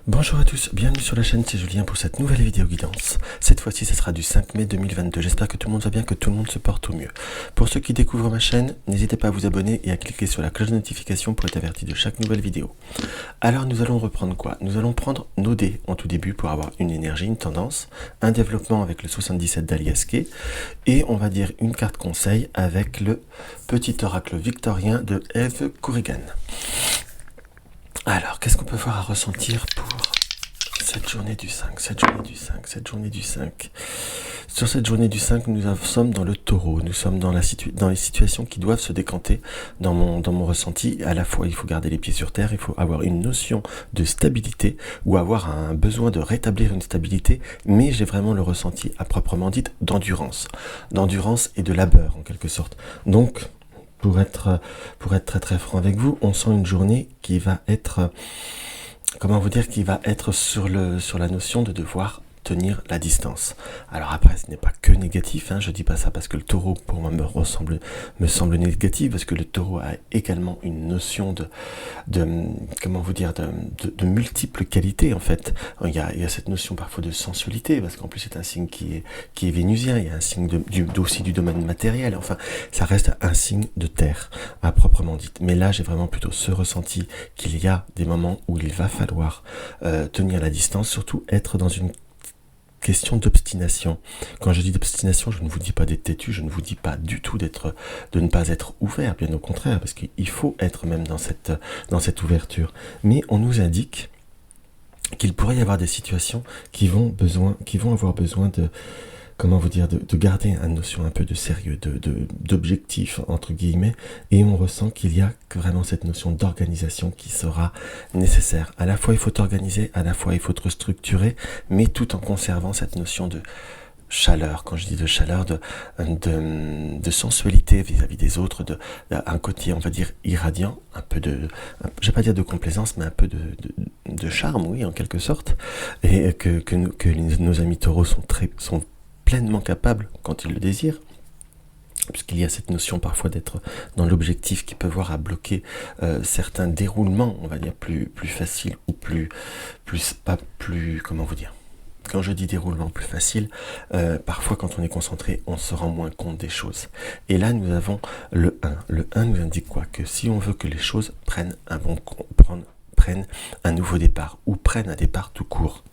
Bonjour à tous, bienvenue sur la chaîne, c'est Julien pour cette nouvelle vidéo guidance. Cette fois-ci, ce sera du 5 mai 2022. J'espère que tout le monde va bien, que tout le monde se porte au mieux. Pour ceux qui découvrent ma chaîne, n'hésitez pas à vous abonner et à cliquer sur la cloche de notification pour être averti de chaque nouvelle vidéo. Alors, nous allons reprendre quoi? Nous allons prendre nos dés en tout début pour avoir une énergie, une tendance, un développement avec le 77 d'Alias Kay et on va dire une carte conseil avec le petit oracle victorien de Eve Corrigan. Alors, qu'est-ce qu'on peut voir à ressentir pour cette journée du 5, cette journée du 5. Sur cette journée du 5, nous sommes dans le taureau, nous sommes dans les situations qui doivent se décanter dans mon ressenti. À la fois, il faut garder les pieds sur terre, il faut avoir une notion de stabilité ou avoir un besoin de rétablir une stabilité, mais j'ai vraiment le ressenti à proprement dit d'endurance et de labeur en quelque sorte. Donc, pour être très très franc avec vous, on sent une journée qui va être, qui va être sur la notion de devoir tenir la distance. Alors après, ce n'est pas que négatif, je dis pas ça parce que le taureau pour moi me semble négatif, parce que le taureau a également une notion de multiples qualités en fait. Il y a cette notion parfois de sensualité, parce qu'en plus c'est un signe qui est vénusien, il y a un signe aussi du domaine matériel, enfin ça reste un signe de terre à proprement dit. Mais là j'ai vraiment plutôt ce ressenti qu'il y a des moments où il va falloir tenir la distance, surtout être dans une question d'obstination. Quand je dis d'obstination, je ne vous dis pas d'être têtu, je ne vous dis pas du tout de ne pas être ouvert, bien au contraire, parce qu'il faut être même dans cette ouverture. Mais on nous indique qu'il pourrait y avoir des situations qui vont avoir besoin de garder une notion un peu de sérieux, d'objectif, entre guillemets, et on ressent qu'il y a vraiment cette notion d'organisation qui sera nécessaire. À la fois, il faut t'organiser, à la fois, il faut te restructurer, mais tout en conservant cette notion de chaleur. Quand je dis de chaleur, de sensualité vis-à-vis des autres, un côté, on va dire, irradiant, je vais pas dire de complaisance, mais un peu de charme, oui, en quelque sorte, et que nos amis taureaux sont pleinement capables quand ils le désirent, puisqu'il y a cette notion parfois d'être dans l'objectif qui peut voir à bloquer certains déroulements, on va dire plus faciles ou quand je dis déroulement plus facile, parfois quand on est concentré, on se rend moins compte des choses. Et là, nous avons le 1. Le 1 nous indique quoi? Que si on veut que les choses prennent un nouveau départ, ou prennent un départ tout court,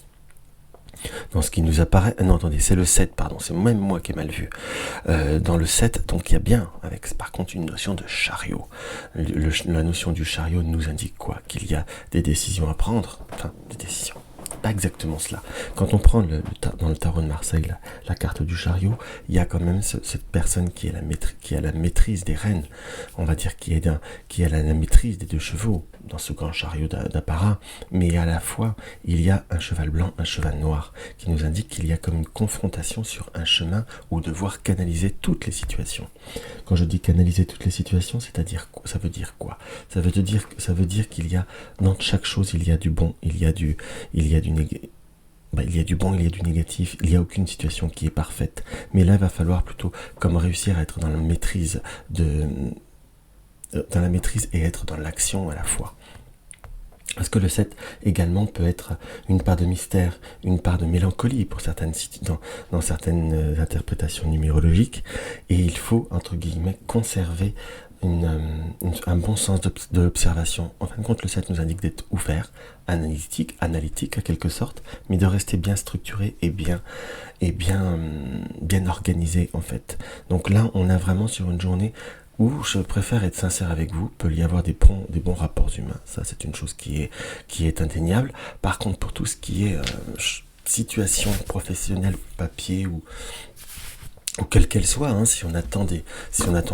dans ce qui nous apparaît, non attendez, c'est le 7, pardon, c'est même moi qui ai mal vu. Dans le 7, donc il y a bien, avec par contre une notion de chariot. La notion du chariot nous indique quoi? Qu'il y a des décisions à prendre, des décisions. Pas exactement cela. Quand on prend dans le tarot de Marseille la carte du chariot, il y a quand même cette personne qui a la maîtrise des rênes, on va dire qui a la maîtrise des deux chevaux dans ce grand chariot d'apparat, mais à la fois il y a un cheval blanc, un cheval noir, qui nous indique qu'il y a comme une confrontation sur un chemin où devoir canaliser toutes les situations. Quand je dis canaliser toutes les situations, c'est-à-dire ça veut dire quoi? Ça veut dire qu'il y a dans chaque chose il y a du bon, il y a du bon, il y a du négatif, il n'y a aucune situation qui est parfaite. Mais là, il va falloir plutôt comme réussir à être dans la maîtrise et être dans l'action à la fois. Parce que le 7 également peut être une part de mystère, une part de mélancolie pour dans certaines interprétations numérologiques. Et il faut, entre guillemets, conserver un bon sens de l'observation. En fin de compte, le 7 nous indique d'être ouvert, analytique à quelque sorte, mais de rester bien structuré et bien organisé en fait. Donc là, on a vraiment sur une journée où je préfère être sincère avec vous, peut y avoir des bons rapports humains. Ça, c'est une chose qui est indéniable. Par contre, pour tout ce qui est situation professionnelle, papier ou quelle qu'elle soit, si on attend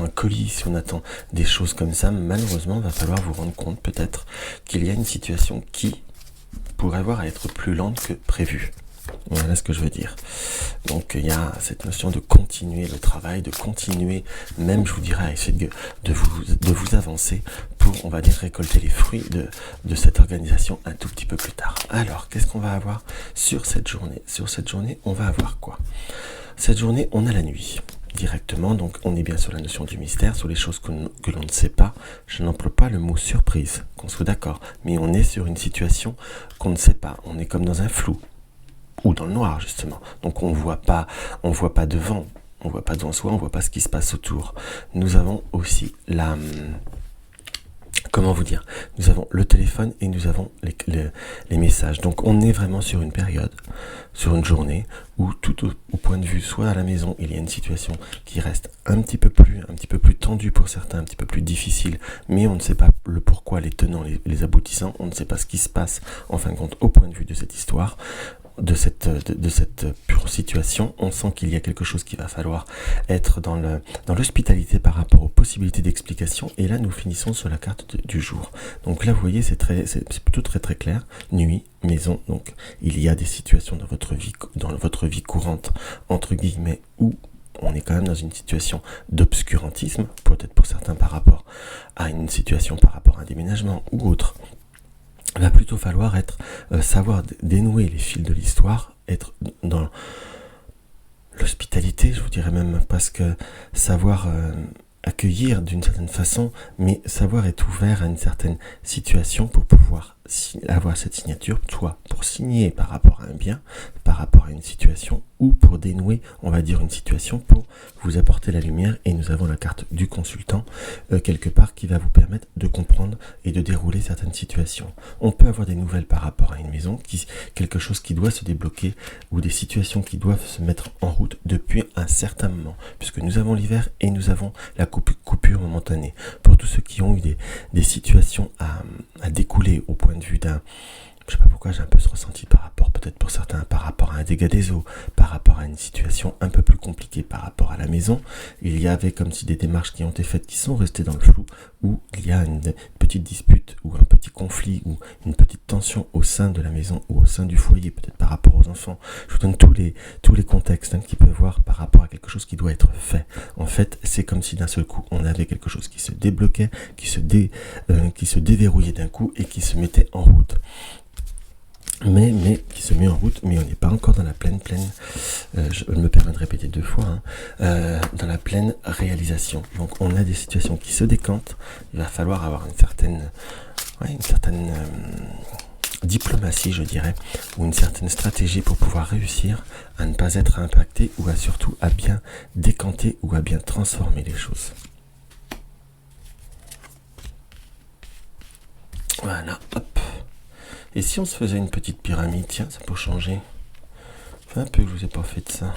un colis, si on attend des choses comme ça, malheureusement, il va falloir vous rendre compte peut-être qu'il y a une situation qui pourrait avoir à être plus lente que prévu. Voilà ce que je veux dire. Donc il y a cette notion de continuer le travail, de continuer, même je vous dirais, à essayer de vous avancer pour, on va dire, récolter les fruits de cette organisation un tout petit peu plus tard. Alors, qu'est-ce qu'on va avoir sur cette journée? Sur cette journée, on va avoir quoi? Cette journée, on a la nuit. directement. Donc on est bien sur la notion du mystère, sur les choses que l'on ne sait pas. Je n'emploie pas le mot surprise, qu'on soit d'accord, mais on est sur une situation qu'on ne sait pas. On est comme dans un flou, ou dans le noir justement. Donc on voit pas devant, on voit pas devant soi, on voit pas ce qui se passe autour. Nous avons aussi comment vous dire, nous avons le téléphone et nous avons les messages. Donc on est vraiment sur une période, sur une journée où tout au point de vue, soit à la maison, il y a une situation qui reste un petit peu plus tendue pour certains, un petit peu plus difficile, mais on ne sait pas le pourquoi, les tenants, les aboutissants, on ne sait pas ce qui se passe en fin de compte au point de vue de cette histoire. De cette pure situation, on sent qu'il y a quelque chose qui va falloir être dans l'hospitalité par rapport aux possibilités d'explication. Et là, nous finissons sur la carte du jour. Donc là, vous voyez, c'est plutôt très très clair. Nuit, maison. Donc, il y a des situations dans votre vie courante, entre guillemets, où on est quand même dans une situation d'obscurantisme, peut-être pour certains par rapport à une situation, par rapport à un déménagement ou autre. Il va plutôt falloir savoir dénouer les fils de l'histoire, être dans l'hospitalité, je vous dirais même, parce que savoir accueillir d'une certaine façon, mais savoir être ouvert à une certaine situation pour pouvoir avoir cette signature, soit pour signer par rapport à un bien, par rapport à une situation, ou pour dénouer, on va dire, une situation pour vous apporter la lumière. Et nous avons la carte du consultant, quelque part, qui va vous permettre de comprendre et de dérouler certaines situations. On peut avoir des nouvelles par rapport à une maison, quelque chose qui doit se débloquer, ou des situations qui doivent se mettre en route depuis un certain moment, puisque nous avons l'hiver et nous avons la coupure momentanée. Pour tous ceux qui ont eu des situations à découler au point de vue d'un, je sais pas pourquoi j'ai un peu ce ressenti par rapport, peut-être pour certains, par rapport à un dégât des eaux, par rapport à une situation un peu plus compliquée par rapport à la maison, il y avait comme si des démarches qui ont été faites qui sont restées dans le flou, où il y a une petite dispute ou un petit conflit ou une petite tension au sein de la maison ou au sein du foyer, peut-être par rapport aux enfants. Je vous donne tous les contextes qu'ils peuvent voir par rapport à quelque chose qui doit être fait. En fait, c'est comme si d'un seul coup, on avait quelque chose qui se débloquait, qui se déverrouillait d'un coup et qui se mettait en route. Mais qui se met en route, mais on n'est pas encore dans la pleine, je me permets de répéter 2 fois, dans la pleine réalisation. Donc on a des situations qui se décantent, il va falloir avoir une certaine diplomatie, je dirais, ou une certaine stratégie pour pouvoir réussir à ne pas être impacté ou surtout à bien décanter ou à bien transformer les choses. Voilà, hop. Et si on se faisait une petite pyramide, tiens, ça peut changer. Ça fait un peu que je vous ai pas fait de ça.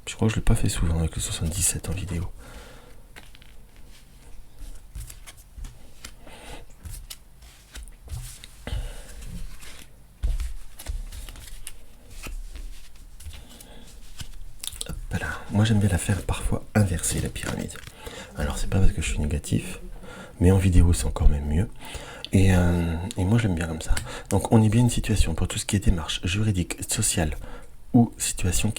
Je crois que je l'ai pas fait souvent avec le 77 en vidéo. Hop là. Moi j'aime bien la faire parfois inverser la pyramide. Alors c'est pas parce que je suis négatif, mais en vidéo c'est encore même mieux. Et moi j'aime bien comme ça. Donc on est bien une situation pour tout ce qui est démarche juridique, sociale ou situation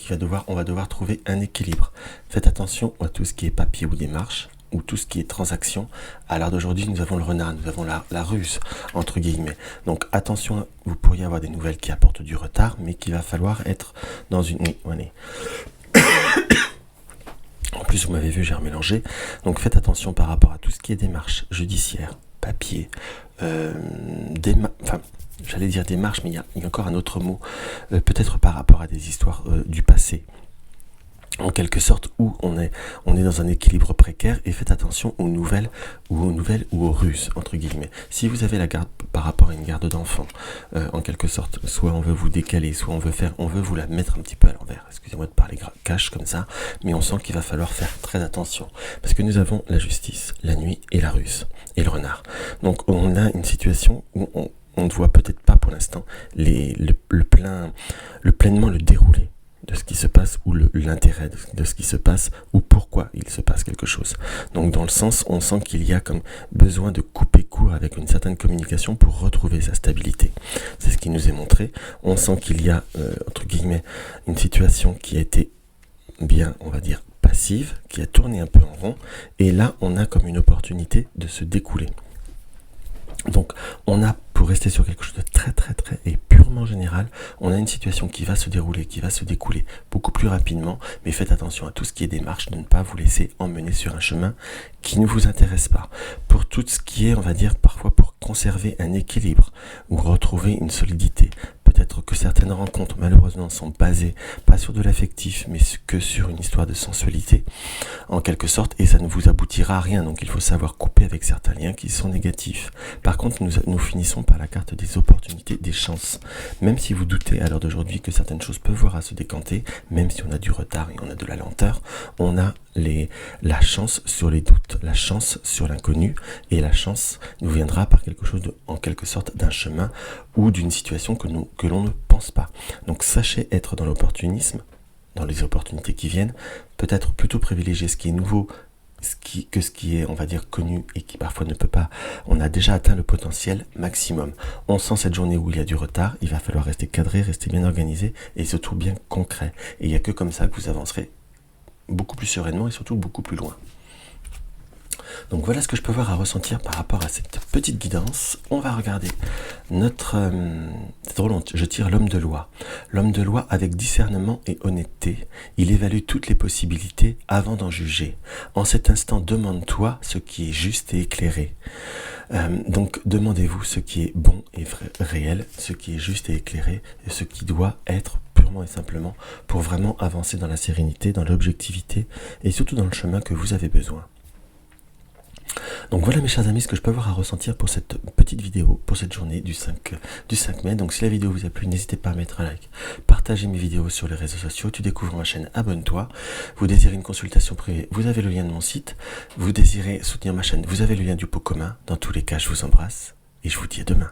on va devoir trouver un équilibre. Faites attention à tout ce qui est papier ou démarche ou tout ce qui est transaction. À l'heure d'aujourd'hui, nous avons le renard, nous avons la ruse, entre guillemets. Donc attention, vous pourriez avoir des nouvelles qui apportent du retard, mais qu'il va falloir être dans une... Allez. En plus, vous m'avez vu, j'ai remélangé. Donc faites attention par rapport à tout ce qui est démarche judiciaire, papier, j'allais dire démarche, mais il y a encore un autre mot, peut-être par rapport à des histoires du passé, en quelque sorte, où on est dans un équilibre précaire, et faites attention aux nouvelles ou aux ruses, entre guillemets. Si vous avez la garde par rapport à une garde d'enfants, en quelque sorte, soit on veut vous décaler, soit on veut vous la mettre un petit peu à l'envers, excusez-moi de parler cash comme ça, mais on sent qu'il va falloir faire très attention, parce que nous avons la justice, la nuit et la ruse, et le renard. Donc on a une situation où on ne voit peut-être pas pour l'instant pleinement le déroulé de ce qui se passe, ou l'intérêt de ce qui se passe, ou pourquoi il se passe quelque chose. Donc dans le sens, on sent qu'il y a comme besoin de couper court avec une certaine communication pour retrouver sa stabilité. C'est ce qui nous est montré. On sent qu'il y a, entre guillemets, une situation qui a été bien, on va dire, passive, qui a tourné un peu en rond, et là on a comme une opportunité de se découler. Donc on a, pour rester sur quelque chose de très très très et purement général, on a une situation qui va se dérouler, qui va se découler beaucoup plus rapidement, mais faites attention à tout ce qui est démarche, de ne pas vous laisser emmener sur un chemin qui ne vous intéresse pas. Pour tout ce qui est, on va dire, parfois pour conserver un équilibre ou retrouver une solidité. Peut-être que certaines rencontres, malheureusement, sont basées pas sur de l'affectif, mais que sur une histoire de sensualité, en quelque sorte, et ça ne vous aboutira à rien. Donc il faut savoir couper avec certains liens qui sont négatifs. Par contre, nous finissons par la carte des opportunités, des chances. Même si vous doutez à l'heure d'aujourd'hui que certaines choses peuvent voir à se décanter, même si on a du retard et on a de la lenteur, on a la chance sur les doutes, la chance sur l'inconnu, et la chance nous viendra par quelque chose en quelque sorte d'un chemin ou d'une situation que l'on ne pense pas. Donc sachez être dans l'opportunisme, dans les opportunités qui viennent, peut-être plutôt privilégier ce qui est nouveau que ce qui est, on va dire, connu et qui parfois ne peut pas. On a déjà atteint le potentiel maximum. On sent cette journée où il y a du retard, il va falloir rester cadré, rester bien organisé et surtout bien concret. Et il n'y a que comme ça que vous avancerez beaucoup plus sereinement et surtout beaucoup plus loin. Donc voilà ce que je peux voir à ressentir par rapport à cette petite guidance. On va regarder notre... c'est drôle, je tire l'homme de loi. L'homme de loi avec discernement et honnêteté. Il évalue toutes les possibilités avant d'en juger. En cet instant, demande-toi ce qui est juste et éclairé. Donc demandez-vous ce qui est bon et vrai, réel, ce qui est juste et éclairé, et ce qui doit être purement et simplement pour vraiment avancer dans la sérénité, dans l'objectivité et surtout dans le chemin que vous avez besoin. Donc voilà mes chers amis ce que je peux avoir à ressentir pour cette petite vidéo, pour cette journée du 5 mai. Donc si la vidéo vous a plu, n'hésitez pas à mettre un like, partagez mes vidéos sur les réseaux sociaux, tu découvres ma chaîne, abonne-toi. Vous désirez une consultation privée, vous avez le lien de mon site. Vous désirez soutenir ma chaîne, vous avez le lien du pot commun. Dans tous les cas, je vous embrasse et je vous dis à demain.